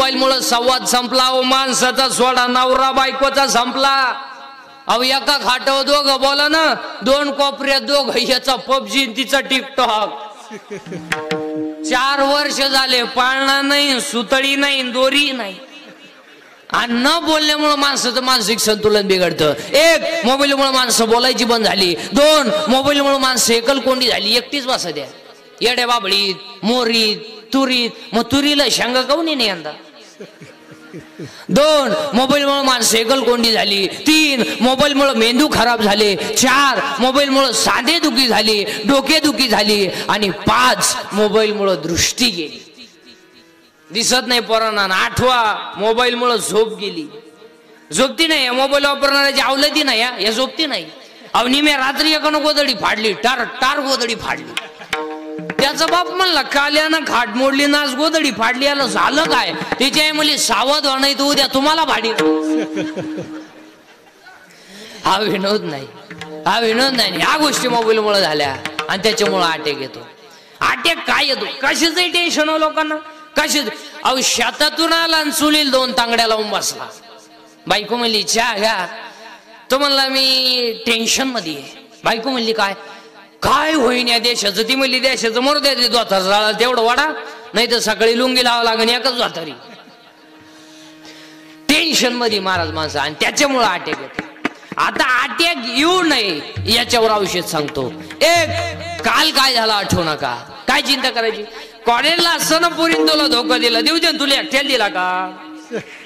मोबाईलमुळे संवाद संपला. ओ माणसाचा सोडा, नवरा बायकोचा संपला. अहो एका खाटावर दोघं बोला ना, दोन कोपऱ्यात दोघं, याचा पबजी तिचा टिकटॉक. 4 वर्ष झाले, पाळणा नाही, सुतळी नाही, दोरी नाही. आणि न बोलण्यामुळे माणसाचं मानसिक संतुलन बिघडतं. 1 मोबाईलमुळे माणसं बोलायची बंद झाली. 2 मोबाईलमुळे माणसं एकलकोंडी झाली. एकटीच बसा द्या, येड्या बाबळीत, मोरीत, तुरीत. मग तुरीला शेंगा काऊन नाही यंदा? 2 मोबाईलमुळे माणसं एकलकोंडी झाली. 3 मोबाईलमुळे मेंदू खराब झाले. 4 मोबाईलमुळे सांधेदुखी झाली, डोकेदुखी झाली. आणि 5 मोबाईलमुळे दृष्टी गेली, दिसत नाही पोरांना. 8 मोबाईलमुळे झोप गेली. झोपती नाही, मोबाईल वापरणाऱ्याची आवलती नाही, या झोपती नाही. अवनी मी रात्री एकानं गोदडी फाडली, टार गोदडी फाडली. त्याचा बाप म्हणला, काल्यानं खाट मोडली ना, आज गोदडी फाडली, याला झालं काय? तिच्या आई म्हणली, सावध होणं तू, उद्या तुम्हाला भाडी. हा विनोद नाही, हा विनोद नाही. ह्या गोष्टी मोबाईलमुळे झाल्या आणि त्याच्यामुळे अटॅक येतो. अटॅक काय येतो? कशाचंही टेन्शन हो लोकांना, कशाच. अहो शेतातून आला आणि चुलील 2 तांगड्या लावून बसला. बायको म्हणली, चहा घ्या. तो म्हणला, मी टेन्शन मध्ये आहे. बायको म्हणली, काय होईन या देशाचं? ती म्हणली, देशाचं मरू द्या, दोतार जाळा तेवढं वाडा, नाही तर सकाळी लुंगी लावा लागेल एकच दोतारी. टेन्शन मध्ये महाराज माणसं, आणि त्याच्यामुळे अटॅक येतो. आता अटॅक येऊ नये याच्यावर औषध सांगतो. 1 काल काय झाला आठवू नका. काय चिंता करायची? कॉलेजला असताना पोरीन तुला धोका दिला, देऊ दे, तुला एकट्याला दिला का?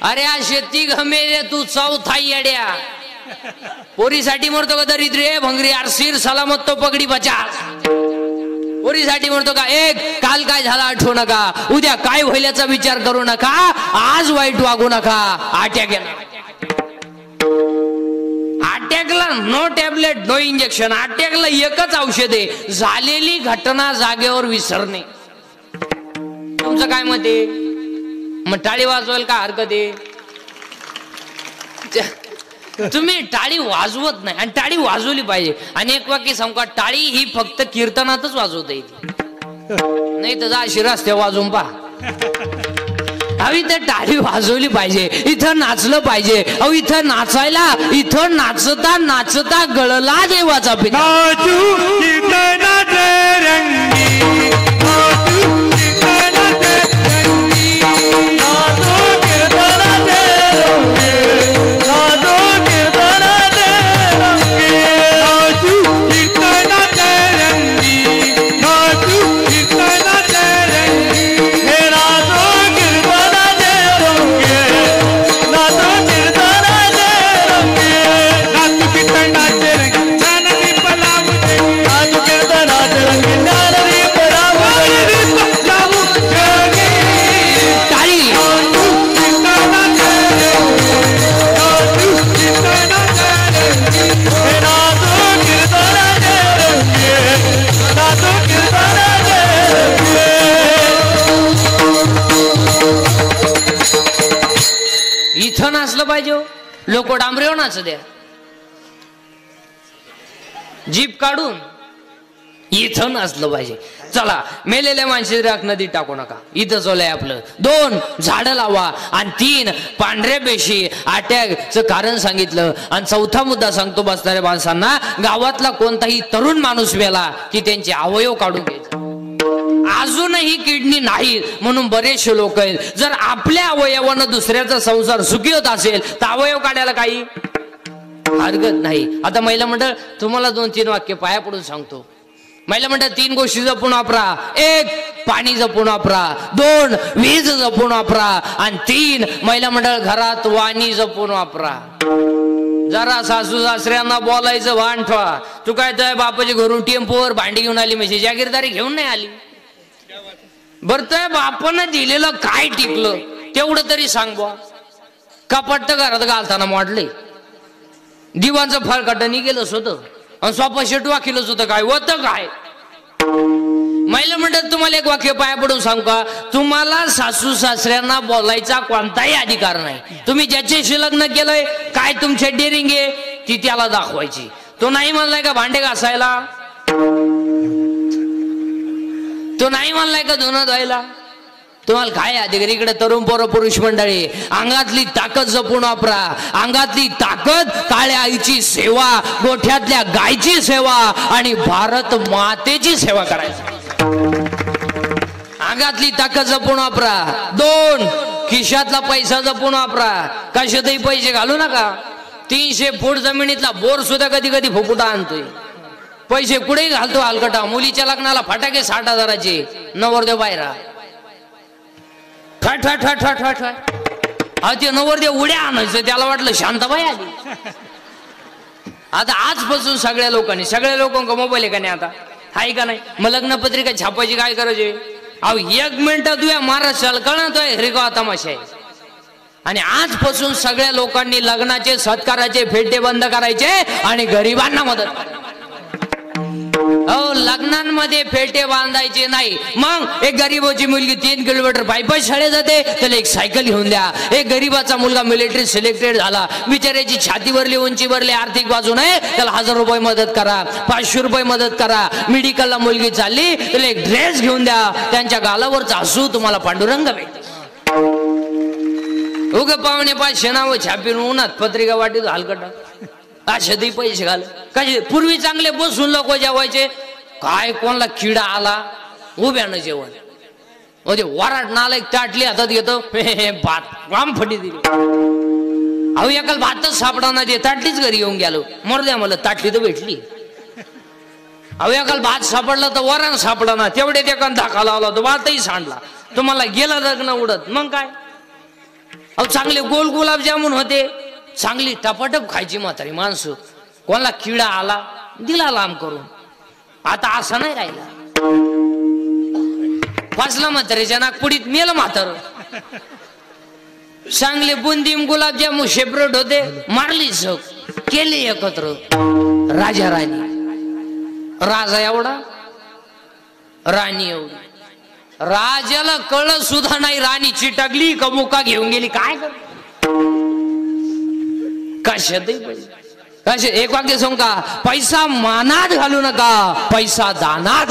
अरे असे 3 मेले, तू 4था येड्या. पोरीसाठी मरतो का दरिद्रे भंगरी, आरसीर सलामत तो पगडी बचा. पोरीसाठी मरतो का? 1 काल काय झाला आठवू नका. उद्या काय होईल्याचा विचार करू नका. आज वाईट वागू नका. अटॅक येणार. अटॅकला नो टॅबलेट, नो इंजेक्शन. अटॅकला एकच औषध आहे, झालेली घटना जागेवर विसरणे. तुमचं काय मत आहे? मग टाळी वाजवायला काय हरकत आहे? तुम्ही टाळी वाजवत नाही, आणि टाळी वाजवली पाहिजे. आणि एक वाक्य सांगू का, टाळी ही फक्त कीर्तनातच वाजवता येते, नाही तर जा रस्त्यावर वाजवून पहा. अहो इथं टाळी वाजवली पाहिजे, इथं नाचलं पाहिजे. अहो इथं नाचायला, इथं नाचता नाचता गळला देवाचा पिता. इथं नाचलं पाहिजे. लोक डांबरेव नाच द्या, जीप काढून इथं नाचलं पाहिजे. चला मेलेल्या माणसाची राख नदीत टाकू नका, इथं चोलय आपलं. 2 झाडं लावा. आणि 3 पांढऱ्या पेशी. अटॅकचं कारण सांगितलं. आणि 4था मुद्दा सांगतो बसणाऱ्या माणसांना, गावातला कोणताही तरुण माणूस मेला की त्यांचे अवयव काढून घ्यायचे. अजूनही किडनी नाही म्हणून बरेचसे लोक आहेत. जर आपल्या अवयवानं दुसऱ्याचा संसार सुखी होत असेल तर अवयव काढायला काही हरकत नाही. आता महिला मंडळ तुम्हाला 2-3 वाक्य पाया पडून सांगतो. महिला मंडळ 3 गोष्टी जपून वापरा. 1 पाणी जपून वापरा. 2 वीज जपून वापरा. आणि 3 महिला मंडळ घरात वाणी जपून वापरा. जरा सासू सासऱ्यांना बोलायचं भान ठेवा. तू काय तर बापाच्या घरून टेम्पोवर भांडी घेऊन आली, म्हणजे जागीरदारी घेऊन नाही आली. बरं तर बापानं दिलेलं काय टिकलं तेवढं तरी सांग बुवा. कपाट तर घरात घालताना मोडले, दिवाणचं फळकटणी गेलंच होतं, आणि सोफा सेट वाकिलच होतं. काय होतं काय? महिला म्हणतात तुम्हाला 1 वाक्य पाया पडून सांगू का, तुम्हाला सासू सासऱ्यांना बोलायचा कोणताही अधिकार नाही. तुम्ही ज्याच्याशी लग्न केलंय, काय तुमच्या डेअरिंग आहे ती त्याला दाखवायची. तो नाही म्हणलाय का भांडे घासायला, तो नाही म्हणलाय का धुणं धुवायला, तुम्हाला काय अधिकारी इकडे तरुण पोरं पुरुष मंडळी अंगातली ताकद जपून वापरा. अंगातली ताकद काळ्या आईची सेवा, गोठ्यातल्या गायची सेवा आणि भारत मातेची सेवा करायची. अंगातली ताकद जपून वापरा. 2 खिशातला पैसा जपून वापरा. कशातही पैसे घालू नका. 300 फूट जमिनीतला बोर सुद्धा कधी कधी फुफुटा आणतोय. पैसे कुठेही घालतो हलकटा. मुलीच्या लग्नाला फटाके 60,000चे, नवरदेव बाहेरा ठट ठट ठट ठट ठट. अहो ते नवरदेव उड्या आणायचं, त्याला वाटलं शांताबाई आली. आता आजपासून सगळ्या लोकांना मोबाईल आहे का नाही, आता आहे का नाही, मग लग्नपत्रिका छापायची काय करायची. अहो 1 मिनिटात तुझ्या महाराष्ट्राला कळतोय रिकामा तमाशा आहे. आणि आजपासून सगळ्या लोकांनी लग्नाचे सत्काराचे फेटे बंद करायचे आणि गरिबांना मदत करायची. लग्नांमध्ये फेटे बांधायचे नाही. मग एक गरीबाची मुलगी 3 किलोमीटर पायी शाळेत जाते, त्याला एक सायकल घेऊन द्या. एक गरीबाचा मुलगा मिलिटरी सिलेक्टेड झाला, बिचाऱ्याची छाती भरली, उंची भरली, आर्थिक बाजू नाही, त्याला 1000 रुपये मदत करा, 500 रुपये मदत करा. मेडिकलला मुलगी चालली, त्याला एक ड्रेस घेऊन द्या. त्यांच्या गालावरचा हसू तुम्हाला पांडुरंग भेटते. उग पावणे 500 नावं छापीन उन्हात पत्रिका वाटीत हलकटा अशातही पैसे घाल. कसे पूर्वी चांगले बसून लोक जेवायचे. काय कोणाला किडा आला उभ्यानं जेवण. म्हणजे वराट नाला एक ताटली हातात घेतो, भात वाम फटी दिली. अहो एकाला भातच सापडा ते ताटलीच घरी येऊन गेलो. मर द्या मला ताटली तर भेटली. अहो एकाला भात सापडला तर वरण सापडा ना, तेवढे ते एकाला धाका लावला तो भातही सांडला. तुम्हाला गेला लग्न उडत. मग काय, अहो चांगले गोल गुलाबजामुन होते, चांगली टपाटप खायची म्हातारी माणसं. कोणाला किडा आला दिला लांब करून. आता असं नाही राहिला. फासला म्हातारीच्या नागपुडीत मेलं म्हातार. चांगले बुंदीम गुलाबजामून सेपरेट होते, मारली झक, केले एकत्र. राजा राणी, राजा एवढा राणी एवढी. राजाला कळलं सुद्धा नाही राणी चिटकली का मुका घेऊन गेली. काय कर कशात एक वाक्य सांगू का, पैसा मानात घालू नका, पैसा दानात.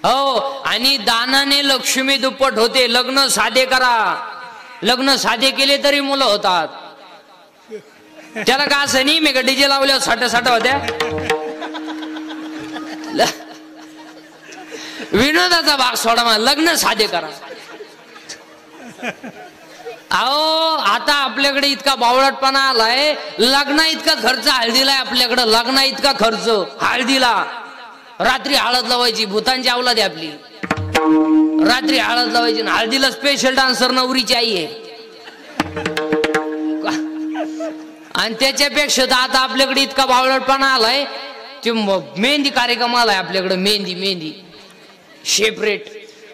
हो, आणि दानाने लक्ष्मी दुप्पट होते. लग्न साधे करा. लग्न साधे केले तरी मुलं होतात. त्याला का असं नाही, मी का डीजे लावल्यावर 60 होत्या. विनोदाचा भाग सोडा, मला लग्न साधे करा. अहो आता आपल्याकडे इतका बावळटपणा आलाय. लग्ना इतका खर्च हळदीला आहे आपल्याकडे. लग्ना इतका खर्च हळदीला. रात्री हळद लावायची, भूतांची अवलाद आहे आपली. रात्री हळद लावायची, हळदीला स्पेशल डान्सर नवरीची आई आहे. आणि त्याच्यापेक्षा तर आता आपल्याकडे इतका बावळटपणा आलाय, ते मेहंदी कार्यक्रम आलाय आपल्याकडे. मेहंदी सेपरेट.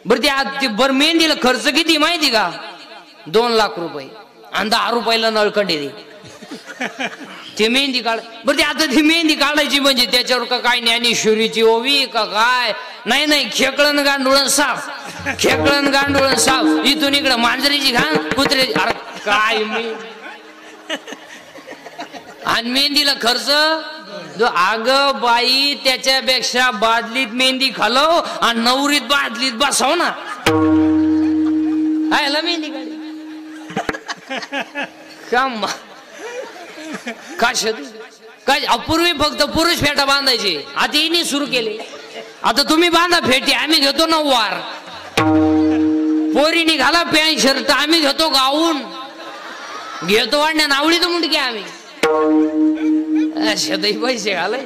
बरं ते बरं मेहंदीला खर्च किती माहिती का, 2 लाख रुपये. आणि 10 रुपयाला नळकंडे दे ते मेहंदी काढ. बरं ते आता ती मेहंदी काढायची म्हणजे त्याच्यावर का काय ज्ञानेश्वरीची ओवी का काय, नाही, खेकळण गांडुळण साफ, खेकळण गांडुळण साफ. इथून इकडं मांजरीची घाण, कुत्र्याची. अरे काय आणि मेहंदीला खर्च. अग बाई, त्याच्यापेक्षा बादलीत मेहंदी खालव आणि नवरीत बादलीत बसव ना. आयला मेहंदी काढली काय. अपूर्वी फक्त पुरुष फेटा बांधायचे, आता हिने सुरू केले. आता तुम्ही बांधा फेटी, आम्ही घेतो 9 वार. पोरीने घाला पॅन्ट शर्ट, आम्ही घेतो गाऊन. घेतो वाढण्या नावडी तर मुंडके आम्ही. अशातही पैसे घालाय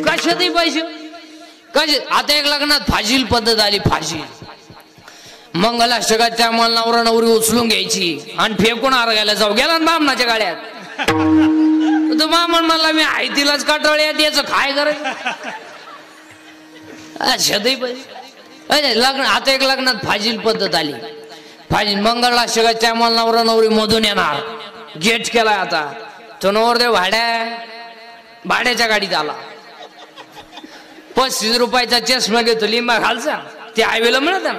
कशातही पैसे कसे. आता एक लग्नात फाजील पद्धत आली. फाजील मंगलाष्टकात त्या मला नवरा नवरी उचलून घ्यायची आणि फेकून आरगायला जाऊ गेला ना बामणाच्या गाड्यात. तो मामन मला मी आई तिलाच काटाळ्या याचं काय करायचं. अशातही पैसे लग्न. आता एक लग्नात फाजील पद्धत आली. फाजील मंगलाष्टकात त्या मला नवरा नवरी मधून येणार. गेट केलाय आता. तो नवरदेव भाड्याच्या गाडीत आला. 35 रुपयाचा चष्मा घेतो लिंबा खालचा, ते हायवेला मिळत ना.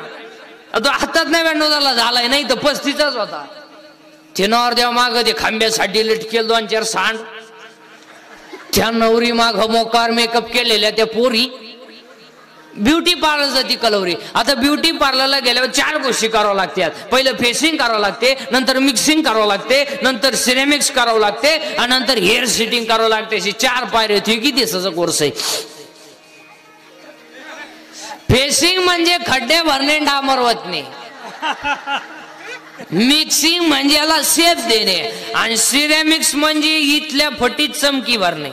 तो हातात 99 झालाय, नाही तर 35च होता. ते नवरदेव माग ते खांब्यासाठी लटकेल 2-4 सांड. त्या नवरी माग मोकार मेकअप केलेल्या त्या पोरी. ब्युटी पार्लर जाती कलवरी. आता ब्युटी पार्लरला गेल्यावर 4 गोष्टी कराव्या लागतात. पहिलं फेसिंग करावं लागते, नंतर मिक्सिंग करावं लागते, नंतर सिरेमिक्स करावं लागते आणि नंतर हेअर सेटिंग करावं लागते. अशी 4 पायऱ्या. किती दिवसाचा कोर्स आहे. फेसिंग म्हणजे खड्डे भरणे, डांबर वतणे. मिक्सिंग म्हणजे याला शेप देणे आणि सिरेमिक्स म्हणजे इथल्या फटीत चमकी भरणे.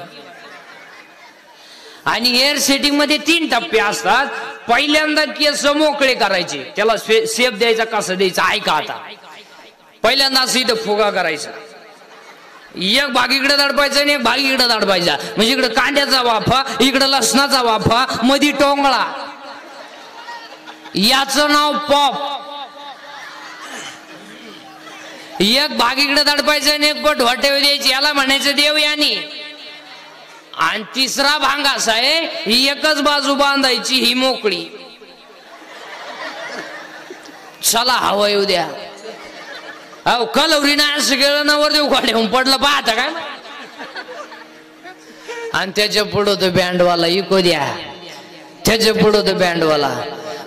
आणि हेअर सेटिंग मध्ये 3 टप्पे असतात. पहिल्यांदा केस मोकळे करायचे, त्याला शेप द्यायचा. कसं द्यायचा ऐका आता. पहिल्यांदा असं इथं फुगा करायचा, एक भाग इकडे दडपायचा आणि एक भाग इकडे दडपायचा. म्हणजे इकडे कांद्याचा वाफा, इकडे लसणाचा वाफा, मध्ये टोंगळा. याचं नाव पॉप. एक भाग इकडे दडपायचा आणि एक बोट वाटेवर द्यायची, याला म्हणायचं देवयानी. आणि तिसरा भांग असा आहे, ही एकच बाजू बांधायची, ही मोकळी. चला हवा येऊ द्या. अहो कलवरी नाही असं गेलं ना, वर देऊ खाली पडलं पाहता काय. आणि त्याच्या पुढं तो बँडवाला इको द्या. त्याच्या पुढं तो बँडवाला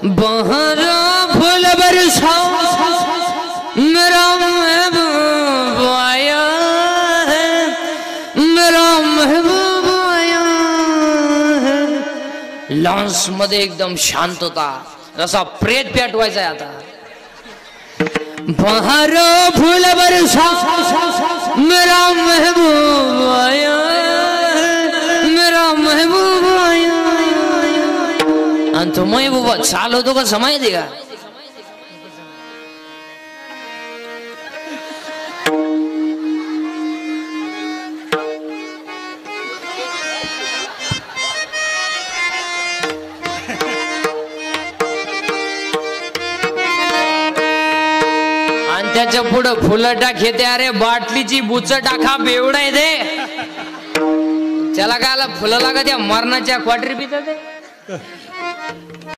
बहरा फुल बरसाओ मेरा महबूब आया है, मेरा महबूब आया है. लॉन्स मध्ये एकदम शांतता, जसा प्रेत पेटवायचा आहे. आता बहरा फुल बरसाओ मेरा महबूब आया है, मेरा महबूब आया. आणि तो महबूबा चालवतो का समय दे का. आणि त्याच्या पुढं फुलं टाक. अरे बाटलीची बुच टाका, बेवडा आहे ते. त्याला काय फुलं लागत या मरणाच्या क्वार्टर पितात.